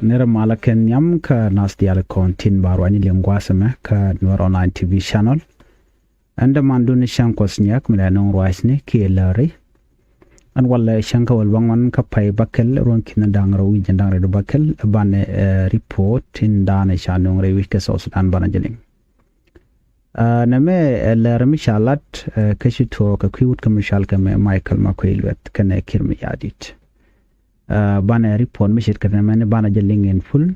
nera malaken yam ka nasdial kontin barwani lingwasame ka Nuer Online TV channel. Anda manduni shankos nyak milanong ruaisne ki lari. An wala shanka walbangwan ka pay bakel ron kinandang rawi jandang redo bakel bane report in dane shanong rewi ka sosudan banajeling. Name larmi shalat kashito ka kwiwut ka mishal ka Michael Makwilwet kane kirmi yadit. Bana report mishit ka name bana jeling in full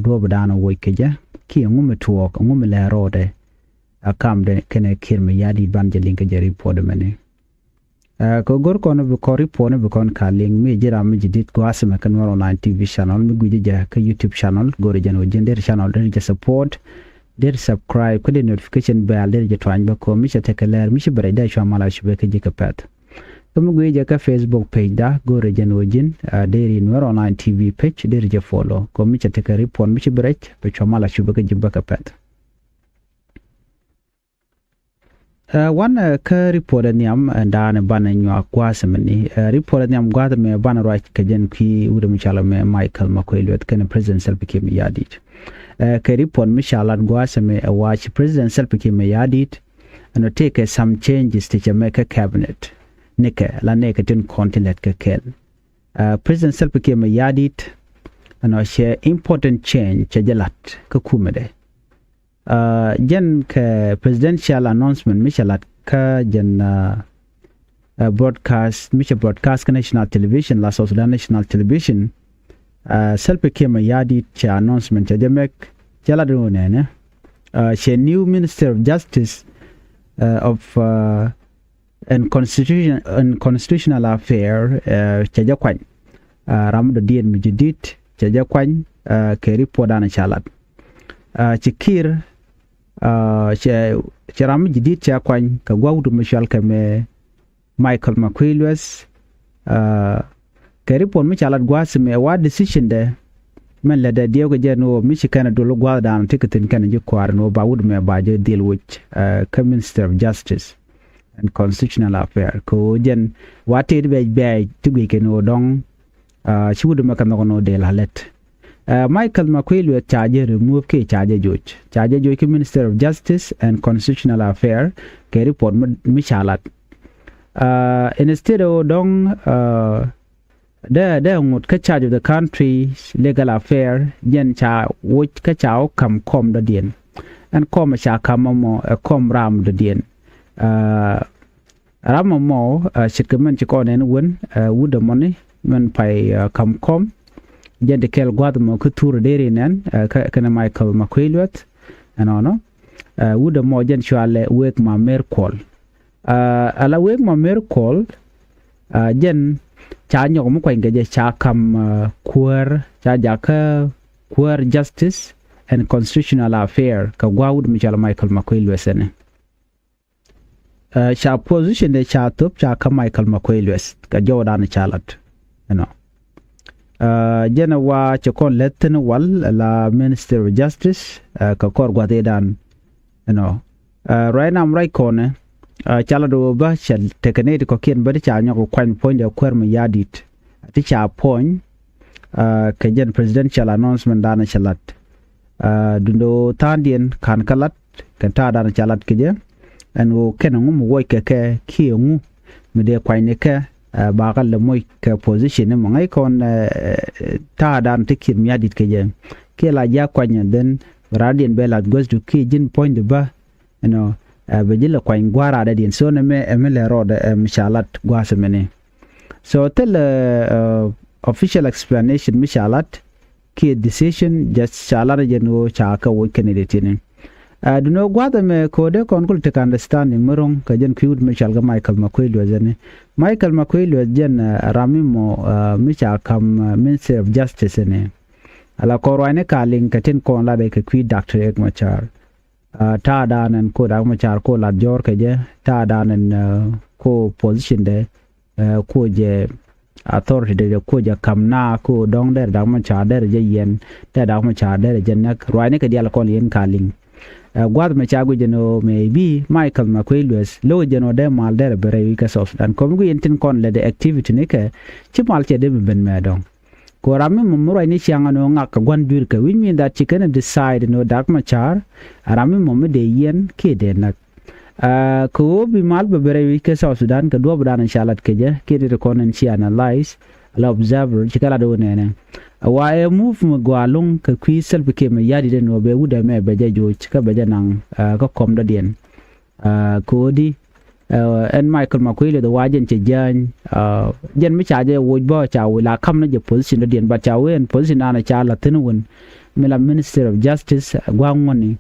do badana woikeja ki ngume tuok ngume la rode akam de kane kirmi yadit ban jeling ka je report mane. Ko gor kono be ko report ne be kon kaling mi jira mi jidit ko asma kan Nuer Online TV channel mi gujija ka YouTube channel gori jano jender channel de support der subscribe ko de notification bell der je twany ba ko mi chete kaler mi shibare da shwa mala shibe ke je kapat ko mi gujija ka Facebook page da gori jano jin der Nuer Online TV page der je follow ko mi chete ka report mi shibare be shwa mala shibe ke je ba kapat. One ka report niam dan bana nywa kwasa mani report niam gwada me bana right ka jen ki uda michala me Michael Makwilwet kana president Salva Kiir yadit ka report michala gwasa me watch president Salva Kiir yadit and take some changes to Jamaica cabinet nika la neka tin continent ka kel president Salva Kiir yadit and share important change chajalat ka kumede jen ka presidential announcement mishalat ka jen broadcast ka national television la South Sudan national television Salva Kiir yadi cha announcement cha jamek chala do ne she new minister of justice of and constitutional affair cha jakwan ramdo dien mijidit cha jakwan ke report ana chalat chikir Charam jidit cha kwany ka gwaudu mishal ka me Michael Makwilwet ka report mi chalat gwas me wa decision de men la da dio ga jeno mi chikana do gwa da tiketin kana ji kwar no ba wud me ba je deal with Minister of Justice and Constitutional Affairs ko jen wate be tugi ke no dong shi wud me kana no de la let Michael Makwilwet charge remove ke charge George Minister of Justice and Constitutional Affairs ke report michalat instead of dong the ngot ka charge of the country's legal affair jen cha which ka chao kam kom the dien and kom cha kamamo kom ram the dien ramamo shikmen chikon won would the money men pay kam kom jende kel gwadmo ko tour deri nen kana Michael Makwilwet anono wuda mo jen chwale wek ma merkol ala wek ma merkol jen cha nyok mo kwenge je cha kam kuer cha jaka kuer justice and constitutional affair ka gwawud mi chala Michael Makwilwet sene cha position de cha top cha ka Michael Makwilwet ka jodan chalat jena wa chakon letten wal la Minister of Justice ka kor gwade dan right now right corner chala do ba chal tekene ko kien bari cha nyako kwan point ya kwer mi yadit ti cha point ka jen presidential announcement dana chalat dundo tandien kan kalat kan ta dana chalat kije en wo kenangu mo woy ke kiengu mi de kwai ke bagal le moy ka position mo ngay kon ta dan tikir mi adit ke je ke la ja kwanya den radien bela gos du ki jin point de ba be jila kwany gwara da din so ne me le rod mishalat gwase mene so tell official explanation mishalat ki decision just shalara jeno cha ka wo candidate ne do no gwada me ko de kon kul te understanding morong ka jen kiud mishal ga Michael Makwilwet jene Michael Makwilwet jen ramimo micha kam Minister of Justice ne ala korwane kaling katin kon la de ka kwi Dr. Ek Machar ta danan ko da Machar ko la jor ke je ta danan ko position de ko je authority de ko je kamna ko dong der da Machar der je yen da Machar der jen nak rwane ka dial kon yen kaling gwad me chagu jeno maybe Michael Makwilwet lo jeno de mal der bere wi ka South Sudan ko mi yentin kon le de activity ne ke ci mal che de ben me dong ko rami mumuro ini sianga no ngak gwan dur ka which mean that chicken decide no dak machar rami mumme de yen ke de nak ko bi mal be bere wi ke South Sudan ka do bran inshallah ke je ke de ko nan si analyze la observer chikala do ne wa e move mu gwalung ka kwi sel be ke me yadi de no be wuda me be je jo chika be je nang ka kom da den ko di en Michael Makwile the wajen che jan jen mi cha je wo bo cha la kham na je position den ba cha wen position ana cha la tinun mila Minister of Justice gwangoni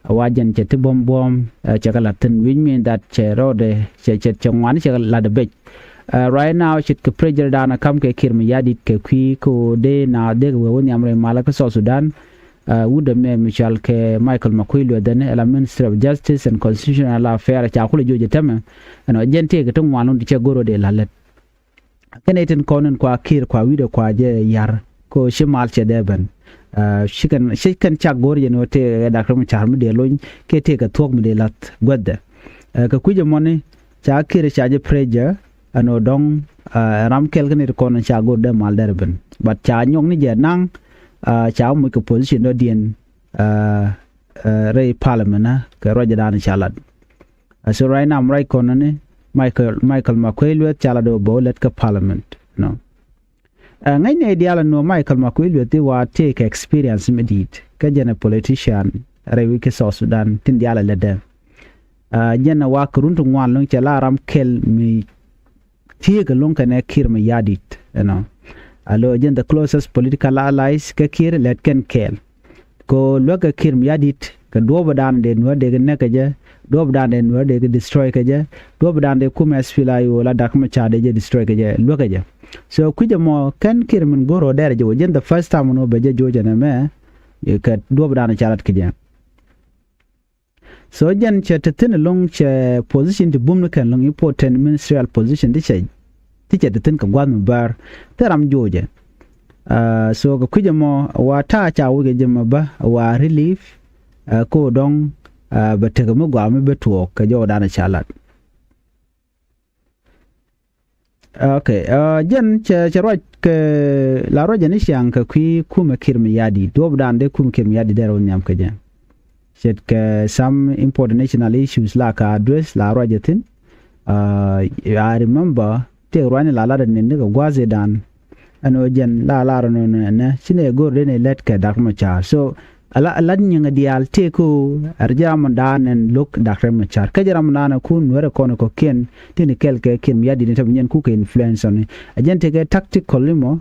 wajen che tibom bom cha la tin which mean that che rode che ngwan che la de be right now chit ke pressure dana kam ke kirmi yadi ke kwi ko de na de wo ni amre mala ka South Sudan wuda me Michel ke Michael Makwile the la Minister of Justice and Constitutional Affairs cha kula joje tama no jente ke tun walon di che goro de lalet kenetin konen kwa kir kwa wido kwa je yar ko shimal che deben shikan cha goro je no te da krum charmu de loñ ke te ka tok mu de lat godde ka kuje moni cha kir cha je preja ano dong ram kel kenit konen cha go de mal derben but cha nyong ni je nang cháu một cái position đó điền rei parliament na cái rồi đàn chalat so right now right corner ne Michael Makwile chala do bo let ka parliament no ngay ne diala no Michael Makwile ti wa take experience medit ka jena politician rei wi ke South Sudan tin diala lede jena wa kuruntu ngwan long chala ram kel mi ti ga long kana kir me yadit no alo jen the closest political allies ka kir let ken kel ko loka kir yadit ka do badan de no de ne ka je do badan de no de destroy ka je do badan de kuma sfila yo la dak ma cha de je destroy ka je loka je so kuje mo kan kir min goro der je jen the first time no be je joje na me ka do badan cha rat ka je so jen che tin long che position de bum kan long important ministerial position de che tiche de tin ka gwan bar teram joje so ko kuje mo wa ta cha wuge jema ba wa relief ko dong ba te mo gwa me beto ka jo dana chalat okay jen che ro ke la ro jeni siang ka kwi kuma kirmi yadi do dan de kuma kirmi yadi dero nyam ka jen shet ke some important national issues la ka address la ro jetin I remember te rwani la da ne ga gwaze dan ano jen la no ne sine go de ne let ka dak ma cha so ala nyanga dial te ko arjam dan en look dakre ma cha ka jaram dan ku nwere kono ko ken tini kelke ken yadi ne tam nyen ku ke influence on ajen te ke tactical limo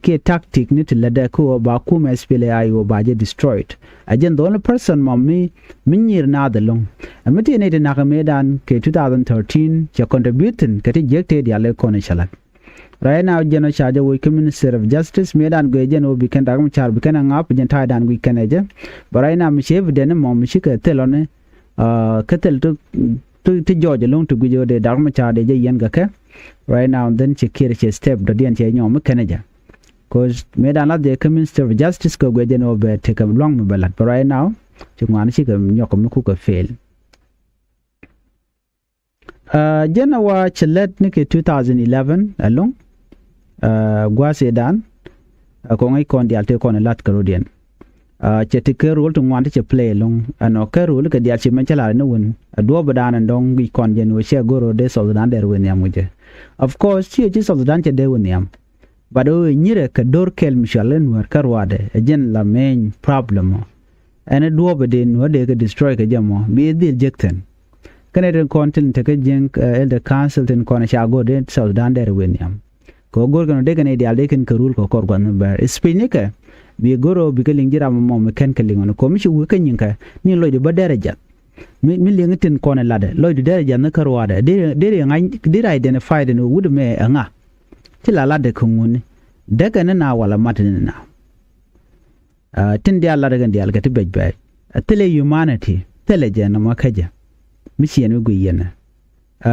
ke tactic ni te lada ko ba ku ma spele ayo ba je destroyed ajen the only person mommy minyir na da long amite ne de na ka medan ke 2013 che contributing ke te jekte dia le kono chalat right now jeno chaja wo Minister of Justice medan go jeno bi kan dagam char bi kan ngap jen ta dan wi kaneje but right now mi chef de ne mom shi ke telone ke tel to joje long to gujo de dagam char de je yen ga ke right now then che kire che step do dien che nyom kaneje cause medan la de Minister of Justice ko go jeno be te kam long me balat but right now chungwan shi ke nyokom ku ko fail jena wa chelet ni ke 2011 along gwa sedan ko ngai kon dial te kon lat karodian che te ke role to ngwan te play long ano ke role ke dial chi man chala no won do badan ndong bi kon jen wo she goro de so dan der wen yam je of course chi so dan che de wen yam bado nyire ke dor kel michalen war karwade jen la main problem ene do baden wo de ke destroy ke jamo bi dil jekten Canadian content te ke jeng elder council ten kona chago de so dan der wen yam ko gor kan de kan ideal de kan rule ko kor gwan ba spinika bi goro bi keling jira mo me kan keling on ko mi chu kan yinka ni loy de ba daraja mi ling tin kona lade loy de daraja na karwada de ngai de identify de no would me nga ti la lade ko ngoni daga na wala matin na tin dia la daga dia ga ti bejbe tele humanity tele jena makaja mi chien go yena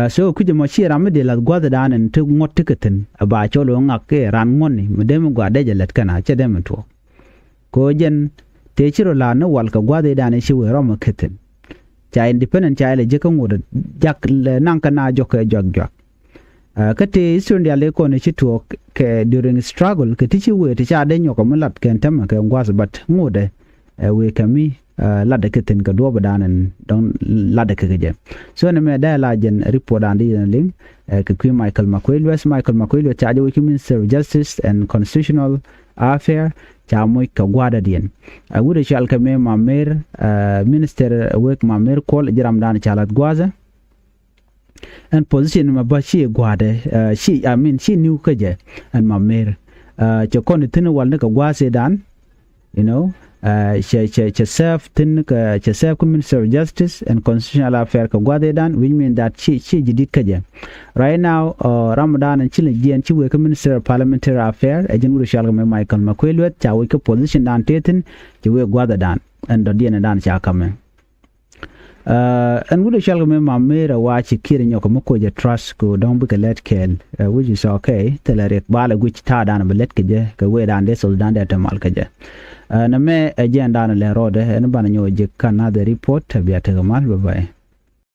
so kuje mo chira me de la gwada dan to ngot tiketin ba cholo ngake ran ngoni me de mo gwada jelet kana che de to ko jen te chiro la no wal ka gwada dan shi we rom ketin cha independent cha le je kan wod jak le nan kana jokke jog kati Australia le ko ne chitu ke during struggle ke tichi we ti cha de nyoko mulat ken tema ke ngwas but ngode we kami ladde ke tin ka do badanen don ladde ke je so ne me da la jen report andi ling ke Queen Michael Makuello cha jo Minister of Justice and Constitutional Affairs cha moy ka gwada dien wude chal ka me mamer minister work mamer kol jiram dan chalat gwaza and position ma ba shi gwade she new kaje and mamer cha kon tin wal ne ka gwase dan you know cha serve tin ka cha serve Minister of Justice and Constitutional Affairs ka gwade dan which mean that she jidit kaje right now Ramadan and chile gian chi we Minister of Parliamentary Affairs agent wuri shal me Michael Makuello cha we ka position dan tetin chi we gwada dan and do dien dan cha kame and wuri shal me mamera wa chi kirin yoko mako je trust ko don buka let ken which is okay telere bala which ta dan belet keje ka we dan de sol dan de tamal keje na me agenda na le rode en bana nyo je kana the report biya te mal bye bye